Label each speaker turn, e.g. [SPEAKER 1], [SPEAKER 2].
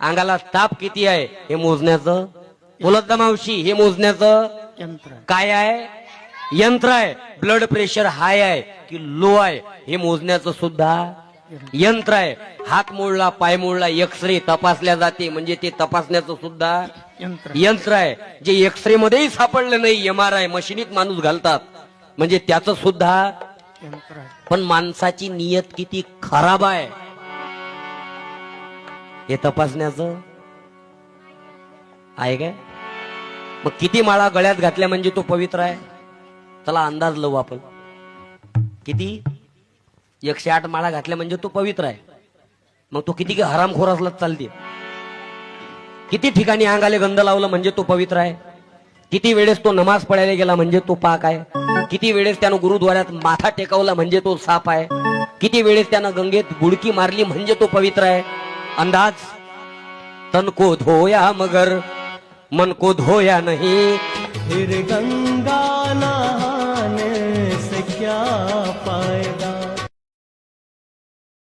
[SPEAKER 1] अंगाला ताप किती आहे हे मोजण्याचं, बोलत मावशी हे मोजण्याचं
[SPEAKER 2] यंत्र
[SPEAKER 1] काय आहे? यंत्र आहे. ब्लड प्रेशर हाय आहे की लो आहे हे मोजण्याचं सुद्धा यंत्र आहे. हात मोडला, पाय मोडला, एक्सरे तपासल्या जाते, म्हणजे ते तपासण्याचं सुद्धा यंत्र आहे. जे एक्सरे मध्येही सापडलं नाही, MRI मशिनीत माणूस घालतात, म्हणजे त्याचं सुद्धा
[SPEAKER 2] यंत्र आहे.
[SPEAKER 1] पण माणसाची नियत किती खराब आहे हे तपासण्याचं आहे काय? मग किती माळा गळ्यात घातल्या म्हणजे तो पवित्र आहे? चला अंदाज लावू आपण. किती? 108 माळा घातल्या म्हणजे तो पवित्र आहे. मग तो किती हरामखोर असला चालते? किती ठिकाणी अंगाले गंध लावलं म्हणजे तो पवित्र आहे? किती वेळेस तो नमाज पडायला गेला म्हणजे तो पाक आहे? किती वेळेस त्यानं गुरुद्वाऱ्यात माथा टेकवला म्हणजे तो साप आहे? किती वेळेस त्यानं गंगेत बुडकी मारली म्हणजे तो पवित्र आहे? अंदाज. तन को धोया मगर मन को धोया नहीं,
[SPEAKER 2] फिर गंगा नहाने से क्या पाएगा.